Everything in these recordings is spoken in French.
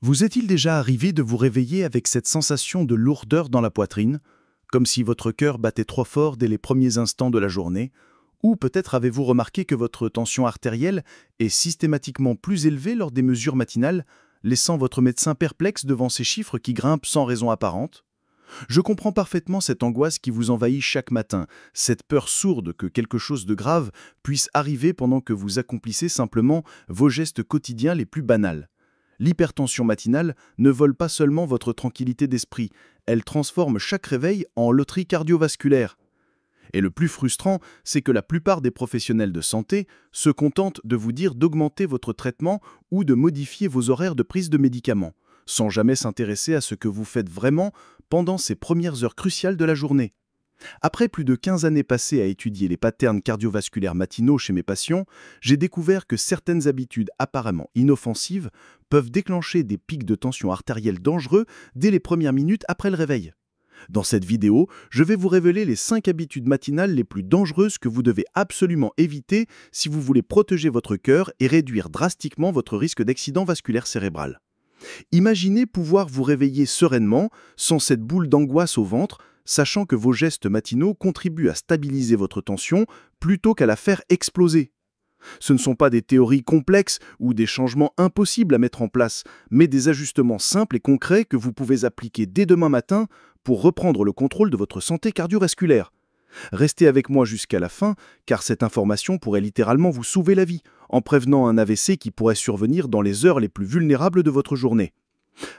Vous est-il déjà arrivé de vous réveiller avec cette sensation de lourdeur dans la poitrine, comme si votre cœur battait trop fort dès les premiers instants de la journée? Ou peut-être avez-vous remarqué que votre tension artérielle est systématiquement plus élevée lors des mesures matinales, laissant votre médecin perplexe devant ces chiffres qui grimpent sans raison apparente? Je comprends parfaitement cette angoisse qui vous envahit chaque matin, cette peur sourde que quelque chose de grave puisse arriver pendant que vous accomplissez simplement vos gestes quotidiens les plus banals. L'hypertension matinale ne vole pas seulement votre tranquillité d'esprit, elle transforme chaque réveil en loterie cardiovasculaire. Et le plus frustrant, c'est que la plupart des professionnels de santé se contentent de vous dire d'augmenter votre traitement ou de modifier vos horaires de prise de médicaments, sans jamais s'intéresser à ce que vous faites vraiment pendant ces premières heures cruciales de la journée. Après plus de 15 années passées à étudier les patterns cardiovasculaires matinaux chez mes patients, j'ai découvert que certaines habitudes apparemment inoffensives peuvent déclencher des pics de tension artérielle dangereux dès les premières minutes après le réveil. Dans cette vidéo, je vais vous révéler les 5 habitudes matinales les plus dangereuses que vous devez absolument éviter si vous voulez protéger votre cœur et réduire drastiquement votre risque d'accident vasculaire cérébral. Imaginez pouvoir vous réveiller sereinement, sans cette boule d'angoisse au ventre, sachant que vos gestes matinaux contribuent à stabiliser votre tension plutôt qu'à la faire exploser. Ce ne sont pas des théories complexes ou des changements impossibles à mettre en place, mais des ajustements simples et concrets que vous pouvez appliquer dès demain matin pour reprendre le contrôle de votre santé cardiovasculaire. Restez avec moi jusqu'à la fin, car cette information pourrait littéralement vous sauver la vie, en prévenant un AVC qui pourrait survenir dans les heures les plus vulnérables de votre journée.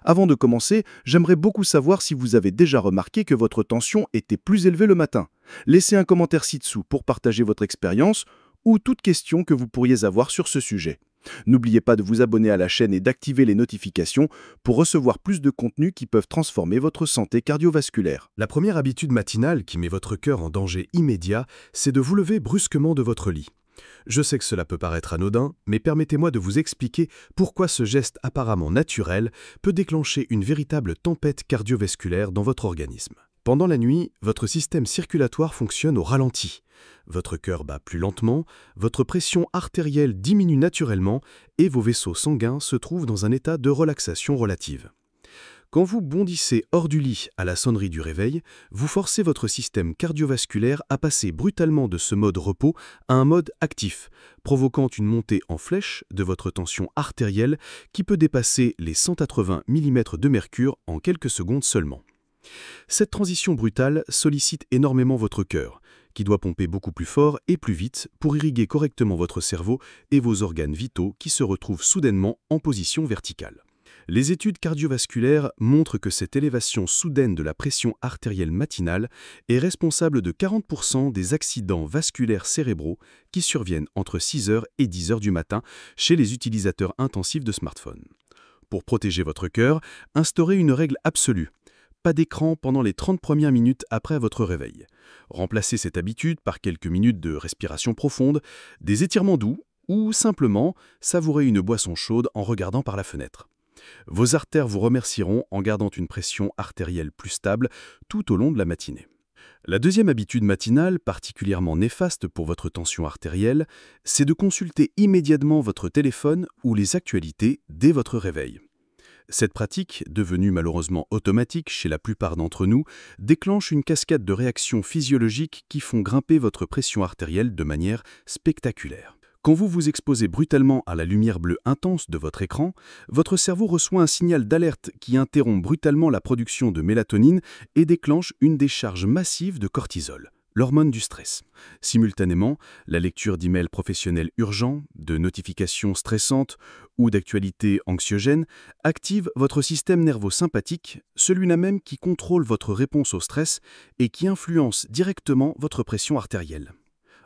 Avant de commencer, j'aimerais beaucoup savoir si vous avez déjà remarqué que votre tension était plus élevée le matin. Laissez un commentaire ci-dessous pour partager votre expérience ou toute question que vous pourriez avoir sur ce sujet. N'oubliez pas de vous abonner à la chaîne et d'activer les notifications pour recevoir plus de contenus qui peuvent transformer votre santé cardiovasculaire. La première habitude matinale qui met votre cœur en danger immédiat, c'est de vous lever brusquement de votre lit. Je sais que cela peut paraître anodin, mais permettez-moi de vous expliquer pourquoi ce geste apparemment naturel peut déclencher une véritable tempête cardiovasculaire dans votre organisme. Pendant la nuit, votre système circulatoire fonctionne au ralenti. Votre cœur bat plus lentement, votre pression artérielle diminue naturellement et vos vaisseaux sanguins se trouvent dans un état de relaxation relative. Quand vous bondissez hors du lit à la sonnerie du réveil, vous forcez votre système cardiovasculaire à passer brutalement de ce mode repos à un mode actif, provoquant une montée en flèche de votre tension artérielle qui peut dépasser les 180 mm de mercure en quelques secondes seulement. Cette transition brutale sollicite énormément votre cœur, qui doit pomper beaucoup plus fort et plus vite pour irriguer correctement votre cerveau et vos organes vitaux qui se retrouvent soudainement en position verticale. Les études cardiovasculaires montrent que cette élévation soudaine de la pression artérielle matinale est responsable de 40% des accidents vasculaires cérébraux qui surviennent entre 6h et 10h du matin chez les utilisateurs intensifs de smartphones. Pour protéger votre cœur, instaurez une règle absolue. Pas d'écran pendant les 30 premières minutes après votre réveil. Remplacez cette habitude par quelques minutes de respiration profonde, des étirements doux ou simplement savourez une boisson chaude en regardant par la fenêtre. Vos artères vous remercieront en gardant une pression artérielle plus stable tout au long de la matinée. La deuxième habitude matinale, particulièrement néfaste pour votre tension artérielle, c'est de consulter immédiatement votre téléphone ou les actualités dès votre réveil. Cette pratique, devenue malheureusement automatique chez la plupart d'entre nous, déclenche une cascade de réactions physiologiques qui font grimper votre pression artérielle de manière spectaculaire. Quand vous vous exposez brutalement à la lumière bleue intense de votre écran, votre cerveau reçoit un signal d'alerte qui interrompt brutalement la production de mélatonine et déclenche une décharge massive de cortisol, l'hormone du stress. Simultanément, la lecture d'emails professionnels urgents, de notifications stressantes ou d'actualités anxiogènes active votre système nerveux-sympathique, celui-là même qui contrôle votre réponse au stress et qui influence directement votre pression artérielle.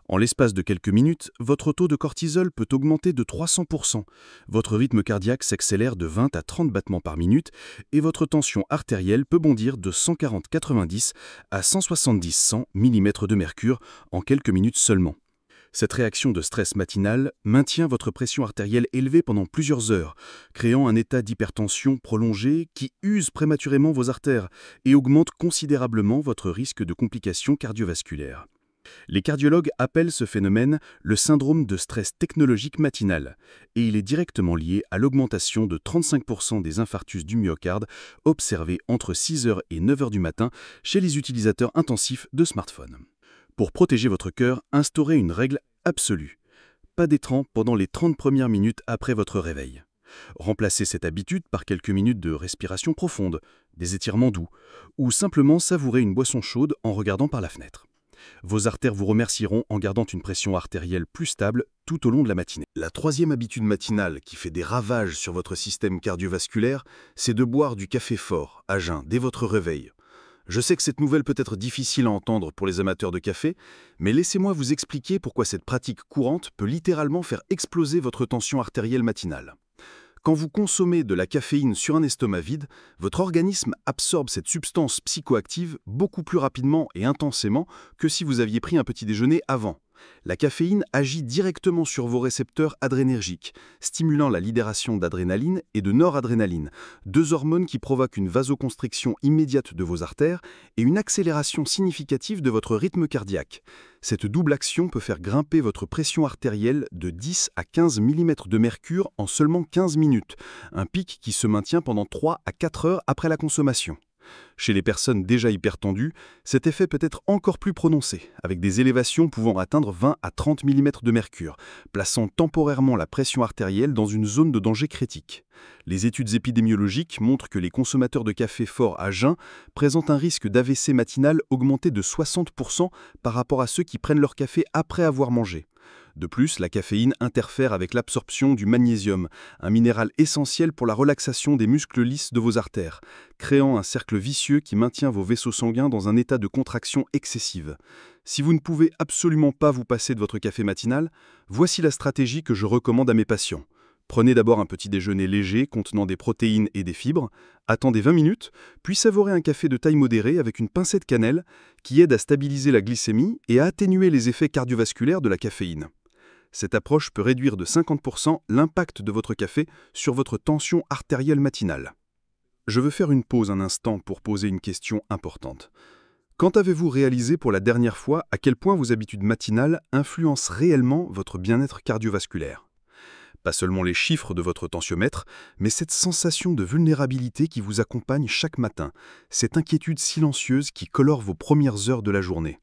En l'espace de quelques minutes, votre taux de cortisol peut augmenter de 300%, votre rythme cardiaque s'accélère de 20 à 30 battements par minute et votre tension artérielle peut bondir de 140/90 à 170/100 mm de mercure en quelques minutes seulement. Cette réaction de stress matinale maintient votre pression artérielle élevée pendant plusieurs heures, créant un état d'hypertension prolongé qui use prématurément vos artères et augmente considérablement votre risque de complications cardiovasculaires. Les cardiologues appellent ce phénomène le syndrome de stress technologique matinal, et il est directement lié à l'augmentation de 35% des infarctus du myocarde observés entre 6 heures et 9 heures du matin chez les utilisateurs intensifs de smartphones. Pour protéger votre cœur, instaurez une règle absolue. Pas d'écran pendant les 30 premières minutes après votre réveil. Remplacez cette habitude par quelques minutes de respiration profonde, des étirements doux, ou simplement savourer une boisson chaude en regardant par la fenêtre. Vos artères vous remercieront en gardant une pression artérielle plus stable tout au long de la matinée. La troisième habitude matinale qui fait des ravages sur votre système cardiovasculaire, c'est de boire du café fort, à jeun, dès votre réveil. Je sais que cette nouvelle peut être difficile à entendre pour les amateurs de café, mais laissez-moi vous expliquer pourquoi cette pratique courante peut littéralement faire exploser votre tension artérielle matinale. Quand vous consommez de la caféine sur un estomac vide, votre organisme absorbe cette substance psychoactive beaucoup plus rapidement et intensément que si vous aviez pris un petit déjeuner avant. La caféine agit directement sur vos récepteurs adrénergiques, stimulant la libération d'adrénaline et de noradrénaline, deux hormones qui provoquent une vasoconstriction immédiate de vos artères et une accélération significative de votre rythme cardiaque. Cette double action peut faire grimper votre pression artérielle de 10 à 15 mm de mercure en seulement 15 minutes, un pic qui se maintient pendant 3 à 4 heures après la consommation. Chez les personnes déjà hypertendues, cet effet peut être encore plus prononcé, avec des élévations pouvant atteindre 20 à 30 mm de mercure, plaçant temporairement la pression artérielle dans une zone de danger critique. Les études épidémiologiques montrent que les consommateurs de café fort à jeun présentent un risque d'AVC matinal augmenté de 60% par rapport à ceux qui prennent leur café après avoir mangé. De plus, la caféine interfère avec l'absorption du magnésium, un minéral essentiel pour la relaxation des muscles lisses de vos artères, créant un cercle vicieux qui maintient vos vaisseaux sanguins dans un état de contraction excessive. Si vous ne pouvez absolument pas vous passer de votre café matinal, voici la stratégie que je recommande à mes patients. Prenez d'abord un petit déjeuner léger contenant des protéines et des fibres, attendez 20 minutes, puis savourez un café de taille modérée avec une pincée de cannelle qui aide à stabiliser la glycémie et à atténuer les effets cardiovasculaires de la caféine. Cette approche peut réduire de 50% l'impact de votre café sur votre tension artérielle matinale. Je veux faire une pause un instant pour poser une question importante. Quand avez-vous réalisé pour la dernière fois à quel point vos habitudes matinales influencent réellement votre bien-être cardiovasculaire ? Pas seulement les chiffres de votre tensiomètre, mais cette sensation de vulnérabilité qui vous accompagne chaque matin, cette inquiétude silencieuse qui colore vos premières heures de la journée.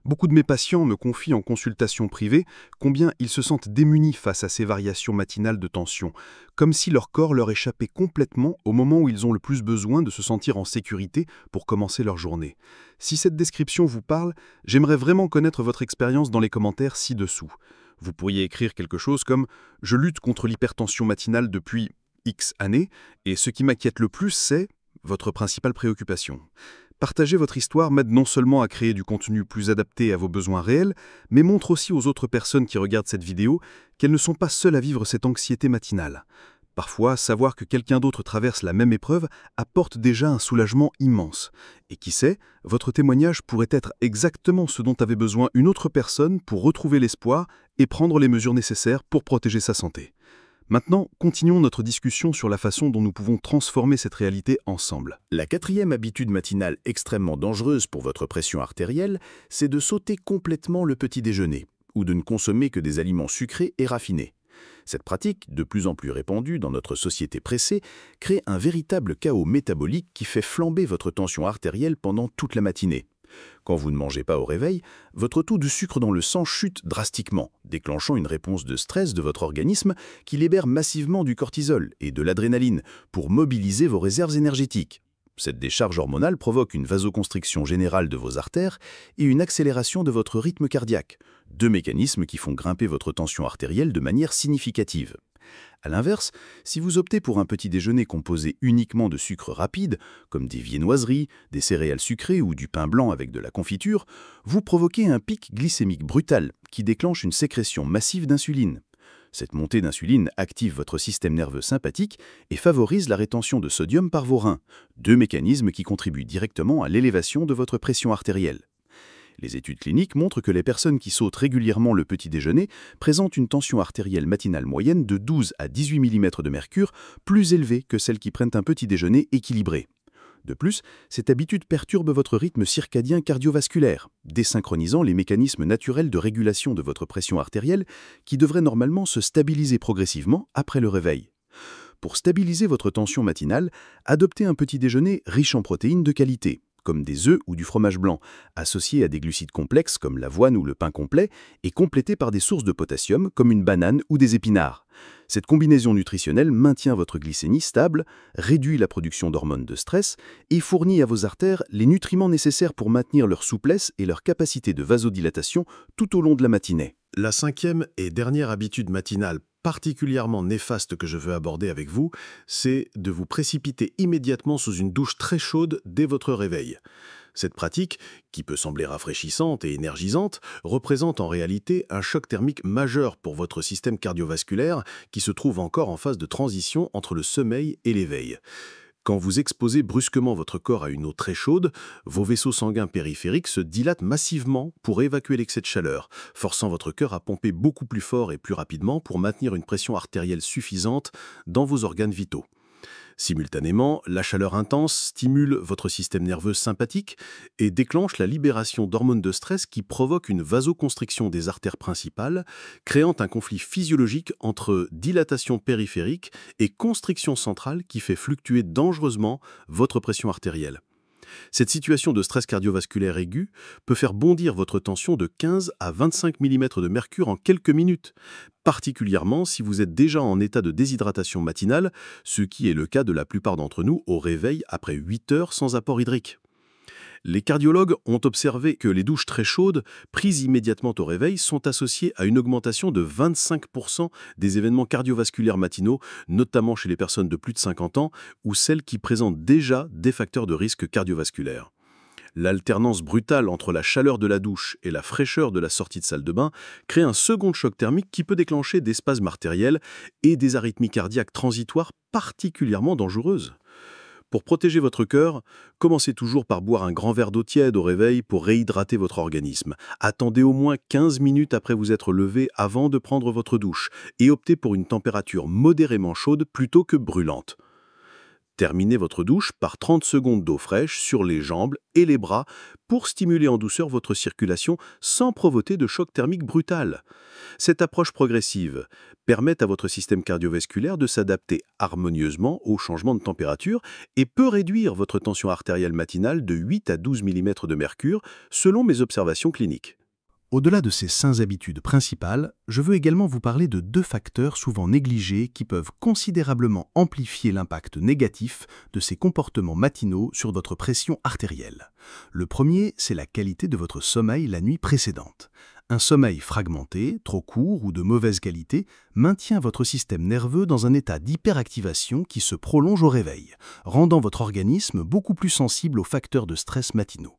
Beaucoup de mes patients me confient en consultation privée combien ils se sentent démunis face à ces variations matinales de tension, comme si leur corps leur échappait complètement au moment où ils ont le plus besoin de se sentir en sécurité pour commencer leur journée. Si cette description vous parle, j'aimerais vraiment connaître votre expérience dans les commentaires ci-dessous. Vous pourriez écrire quelque chose comme « Je lutte contre l'hypertension matinale depuis X années, et ce qui m'inquiète le plus, c'est… » votre principale préoccupation. Partager votre histoire m'aide non seulement à créer du contenu plus adapté à vos besoins réels, mais montre aussi aux autres personnes qui regardent cette vidéo qu'elles ne sont pas seules à vivre cette anxiété matinale. Parfois, savoir que quelqu'un d'autre traverse la même épreuve apporte déjà un soulagement immense. Et qui sait, votre témoignage pourrait être exactement ce dont avait besoin une autre personne pour retrouver l'espoir et prendre les mesures nécessaires pour protéger sa santé. Maintenant, continuons notre discussion sur la façon dont nous pouvons transformer cette réalité ensemble. La quatrième habitude matinale extrêmement dangereuse pour votre pression artérielle, c'est de sauter complètement le petit déjeuner, ou de ne consommer que des aliments sucrés et raffinés. Cette pratique, de plus en plus répandue dans notre société pressée, crée un véritable chaos métabolique qui fait flamber votre tension artérielle pendant toute la matinée. Quand vous ne mangez pas au réveil, votre taux de sucre dans le sang chute drastiquement, déclenchant une réponse de stress de votre organisme qui libère massivement du cortisol et de l'adrénaline pour mobiliser vos réserves énergétiques. Cette décharge hormonale provoque une vasoconstriction générale de vos artères et une accélération de votre rythme cardiaque, deux mécanismes qui font grimper votre tension artérielle de manière significative. A l'inverse, si vous optez pour un petit déjeuner composé uniquement de sucre rapide, comme des viennoiseries, des céréales sucrées ou du pain blanc avec de la confiture, vous provoquez un pic glycémique brutal qui déclenche une sécrétion massive d'insuline. Cette montée d'insuline active votre système nerveux sympathique et favorise la rétention de sodium par vos reins, deux mécanismes qui contribuent directement à l'élévation de votre pression artérielle. Les études cliniques montrent que les personnes qui sautent régulièrement le petit déjeuner présentent une tension artérielle matinale moyenne de 12 à 18 mm de mercure plus élevée que celles qui prennent un petit déjeuner équilibré. De plus, cette habitude perturbe votre rythme circadien cardiovasculaire, désynchronisant les mécanismes naturels de régulation de votre pression artérielle qui devraient normalement se stabiliser progressivement après le réveil. Pour stabiliser votre tension matinale, adoptez un petit déjeuner riche en protéines de qualité, comme des œufs ou du fromage blanc, associés à des glucides complexes comme l'avoine ou le pain complet, et complétés par des sources de potassium comme une banane ou des épinards. Cette combinaison nutritionnelle maintient votre glycémie stable, réduit la production d'hormones de stress et fournit à vos artères les nutriments nécessaires pour maintenir leur souplesse et leur capacité de vasodilatation tout au long de la matinée. La 5e et dernière habitude matinale particulièrement néfaste que je veux aborder avec vous, c'est de vous précipiter immédiatement sous une douche très chaude dès votre réveil. Cette pratique, qui peut sembler rafraîchissante et énergisante, représente en réalité un choc thermique majeur pour votre système cardiovasculaire qui se trouve encore en phase de transition entre le sommeil et l'éveil. Quand vous exposez brusquement votre corps à une eau très chaude, vos vaisseaux sanguins périphériques se dilatent massivement pour évacuer l'excès de chaleur, forçant votre cœur à pomper beaucoup plus fort et plus rapidement pour maintenir une pression artérielle suffisante dans vos organes vitaux. Simultanément, la chaleur intense stimule votre système nerveux sympathique et déclenche la libération d'hormones de stress qui provoquent une vasoconstriction des artères principales, créant un conflit physiologique entre dilatation périphérique et constriction centrale qui fait fluctuer dangereusement votre pression artérielle. Cette situation de stress cardiovasculaire aigu peut faire bondir votre tension de 15 à 25 mm de mercure en quelques minutes, particulièrement si vous êtes déjà en état de déshydratation matinale, ce qui est le cas de la plupart d'entre nous au réveil après 8 heures sans apport hydrique. Les cardiologues ont observé que les douches très chaudes, prises immédiatement au réveil, sont associées à une augmentation de 25% des événements cardiovasculaires matinaux, notamment chez les personnes de plus de 50 ans ou celles qui présentent déjà des facteurs de risque cardiovasculaire. L'alternance brutale entre la chaleur de la douche et la fraîcheur de la sortie de salle de bain crée un second choc thermique qui peut déclencher des spasmes artériels et des arythmies cardiaques transitoires particulièrement dangereuses. Pour protéger votre cœur, commencez toujours par boire un grand verre d'eau tiède au réveil pour réhydrater votre organisme. Attendez au moins 15 minutes après vous être levé avant de prendre votre douche et optez pour une température modérément chaude plutôt que brûlante. Terminez votre douche par 30 secondes d'eau fraîche sur les jambes et les bras pour stimuler en douceur votre circulation sans provoquer de choc thermique brutal. Cette approche progressive permet à votre système cardiovasculaire de s'adapter harmonieusement aux changements de température et peut réduire votre tension artérielle matinale de 8 à 12 mm de mercure selon mes observations cliniques. Au-delà de ces 5 habitudes principales, je veux également vous parler de 2 facteurs souvent négligés qui peuvent considérablement amplifier l'impact négatif de ces comportements matinaux sur votre pression artérielle. Le premier, c'est la qualité de votre sommeil la nuit précédente. Un sommeil fragmenté, trop court ou de mauvaise qualité maintient votre système nerveux dans un état d'hyperactivation qui se prolonge au réveil, rendant votre organisme beaucoup plus sensible aux facteurs de stress matinaux.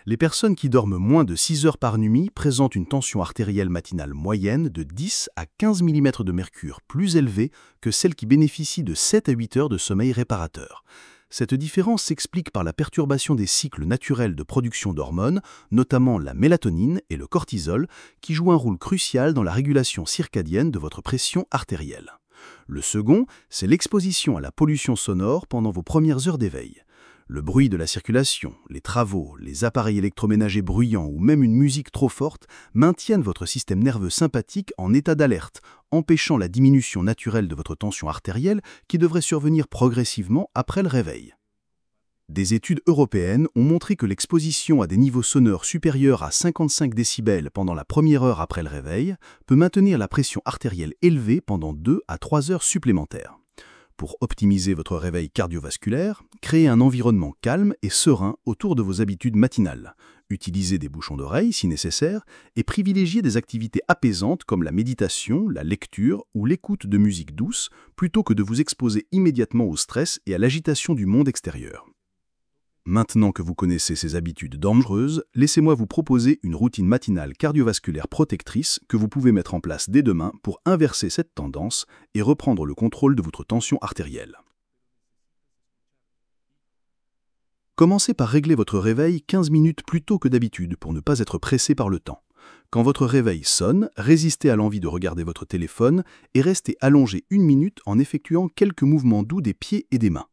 Les personnes qui dorment moins de 6 heures par nuit présentent une tension artérielle matinale moyenne de 10 à 15 mm de mercure plus élevée que celles qui bénéficient de 7 à 8 heures de sommeil réparateur. Cette différence s'explique par la perturbation des cycles naturels de production d'hormones, notamment la mélatonine et le cortisol, qui jouent un rôle crucial dans la régulation circadienne de votre pression artérielle. Le second, c'est l'exposition à la pollution sonore pendant vos premières heures d'éveil. Le bruit de la circulation, les travaux, les appareils électroménagers bruyants ou même une musique trop forte maintiennent votre système nerveux sympathique en état d'alerte, empêchant la diminution naturelle de votre tension artérielle qui devrait survenir progressivement après le réveil. Des études européennes ont montré que l'exposition à des niveaux sonores supérieurs à 55 décibels pendant la première heure après le réveil peut maintenir la pression artérielle élevée pendant 2 à 3 heures supplémentaires. Pour optimiser votre réveil cardiovasculaire, créez un environnement calme et serein autour de vos habitudes matinales. Utilisez des bouchons d'oreille si nécessaire et privilégiez des activités apaisantes comme la méditation, la lecture ou l'écoute de musique douce plutôt que de vous exposer immédiatement au stress et à l'agitation du monde extérieur. Maintenant que vous connaissez ces habitudes dangereuses, laissez-moi vous proposer une routine matinale cardiovasculaire protectrice que vous pouvez mettre en place dès demain pour inverser cette tendance et reprendre le contrôle de votre tension artérielle. Commencez par régler votre réveil 15 minutes plus tôt que d'habitude pour ne pas être pressé par le temps. Quand votre réveil sonne, résistez à l'envie de regarder votre téléphone et restez allongé 1 minute en effectuant quelques mouvements doux des pieds et des mains.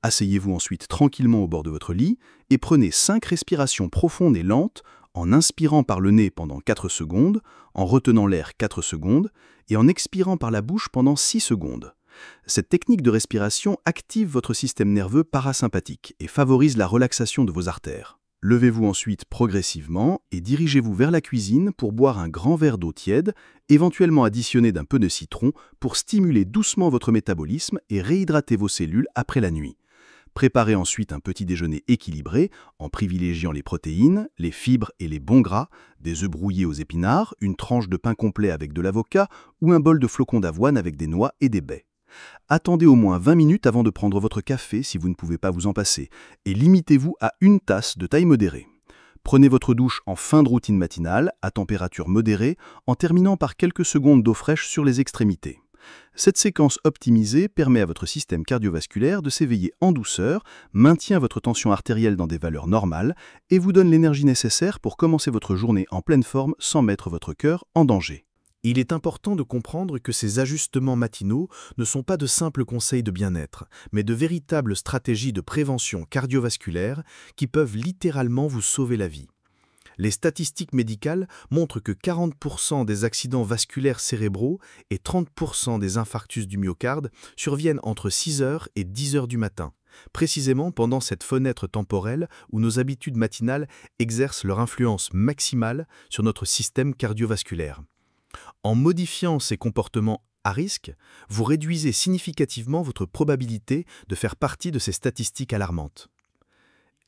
Asseyez-vous ensuite tranquillement au bord de votre lit et prenez 5 respirations profondes et lentes en inspirant par le nez pendant 4 secondes, en retenant l'air 4 secondes et en expirant par la bouche pendant 6 secondes. Cette technique de respiration active votre système nerveux parasympathique et favorise la relaxation de vos artères. Levez-vous ensuite progressivement et dirigez-vous vers la cuisine pour boire un grand verre d'eau tiède, éventuellement additionné d'un peu de citron pour stimuler doucement votre métabolisme et réhydrater vos cellules après la nuit. Préparez ensuite un petit déjeuner équilibré en privilégiant les protéines, les fibres et les bons gras, des œufs brouillés aux épinards, une tranche de pain complet avec de l'avocat ou un bol de flocons d'avoine avec des noix et des baies. Attendez au moins 20 minutes avant de prendre votre café si vous ne pouvez pas vous en passer et limitez-vous à une tasse de taille modérée. Prenez votre douche en fin de routine matinale, à température modérée, en terminant par quelques secondes d'eau fraîche sur les extrémités. Cette séquence optimisée permet à votre système cardiovasculaire de s'éveiller en douceur, maintient votre tension artérielle dans des valeurs normales et vous donne l'énergie nécessaire pour commencer votre journée en pleine forme sans mettre votre cœur en danger. Il est important de comprendre que ces ajustements matinaux ne sont pas de simples conseils de bien-être, mais de véritables stratégies de prévention cardiovasculaire qui peuvent littéralement vous sauver la vie. Les statistiques médicales montrent que 40% des accidents vasculaires cérébraux et 30% des infarctus du myocarde surviennent entre 6h et 10h du matin, précisément pendant cette fenêtre temporelle où nos habitudes matinales exercent leur influence maximale sur notre système cardiovasculaire. En modifiant ces comportements à risque, vous réduisez significativement votre probabilité de faire partie de ces statistiques alarmantes.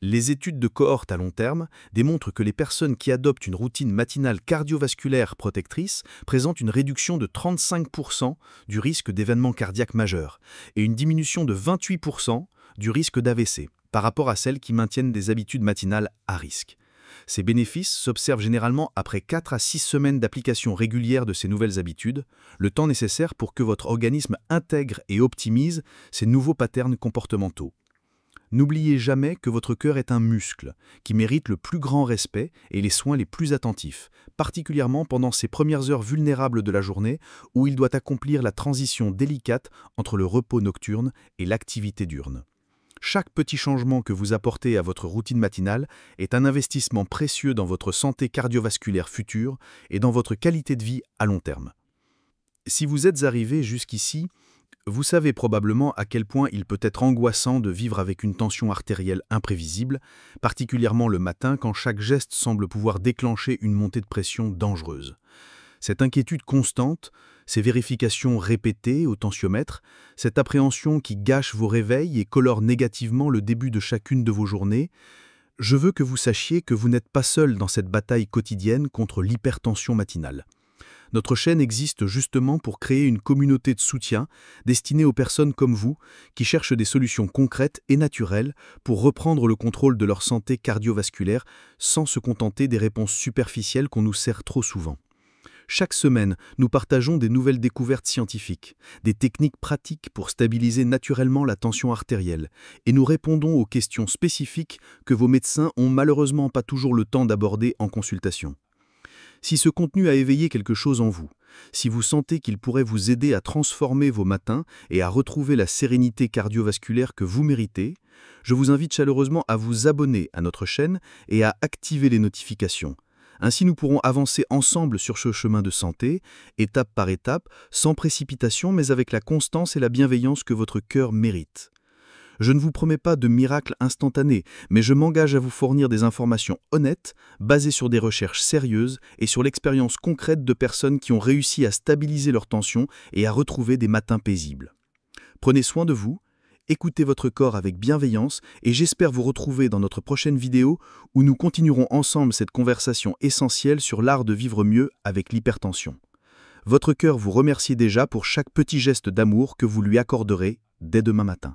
Les études de cohorte à long terme démontrent que les personnes qui adoptent une routine matinale cardiovasculaire protectrice présentent une réduction de 35% du risque d'événements cardiaques majeurs et une diminution de 28% du risque d'AVC par rapport à celles qui maintiennent des habitudes matinales à risque. Ces bénéfices s'observent généralement après 4 à 6 semaines d'application régulière de ces nouvelles habitudes, le temps nécessaire pour que votre organisme intègre et optimise ces nouveaux patterns comportementaux. N'oubliez jamais que votre cœur est un muscle qui mérite le plus grand respect et les soins les plus attentifs, particulièrement pendant ces premières heures vulnérables de la journée où il doit accomplir la transition délicate entre le repos nocturne et l'activité diurne. Chaque petit changement que vous apportez à votre routine matinale est un investissement précieux dans votre santé cardiovasculaire future et dans votre qualité de vie à long terme. Si vous êtes arrivé jusqu'ici, vous savez probablement à quel point il peut être angoissant de vivre avec une tension artérielle imprévisible, particulièrement le matin quand chaque geste semble pouvoir déclencher une montée de pression dangereuse. Cette inquiétude constante, ces vérifications répétées au tensiomètre, cette appréhension qui gâche vos réveils et colore négativement le début de chacune de vos journées, je veux que vous sachiez que vous n'êtes pas seul dans cette bataille quotidienne contre l'hypertension matinale. Notre chaîne existe justement pour créer une communauté de soutien destinée aux personnes comme vous qui cherchent des solutions concrètes et naturelles pour reprendre le contrôle de leur santé cardiovasculaire sans se contenter des réponses superficielles qu'on nous sert trop souvent. Chaque semaine, nous partageons des nouvelles découvertes scientifiques, des techniques pratiques pour stabiliser naturellement la tension artérielle, et nous répondons aux questions spécifiques que vos médecins ont malheureusement pas toujours le temps d'aborder en consultation. Si ce contenu a éveillé quelque chose en vous, si vous sentez qu'il pourrait vous aider à transformer vos matins et à retrouver la sérénité cardiovasculaire que vous méritez, je vous invite chaleureusement à vous abonner à notre chaîne et à activer les notifications. Ainsi, nous pourrons avancer ensemble sur ce chemin de santé, étape par étape, sans précipitation, mais avec la constance et la bienveillance que votre cœur mérite. Je ne vous promets pas de miracle instantané, mais je m'engage à vous fournir des informations honnêtes, basées sur des recherches sérieuses et sur l'expérience concrète de personnes qui ont réussi à stabiliser leur tension et à retrouver des matins paisibles. Prenez soin de vous. Écoutez votre corps avec bienveillance et j'espère vous retrouver dans notre prochaine vidéo où nous continuerons ensemble cette conversation essentielle sur l'art de vivre mieux avec l'hypertension. Votre cœur vous remercie déjà pour chaque petit geste d'amour que vous lui accorderez dès demain matin.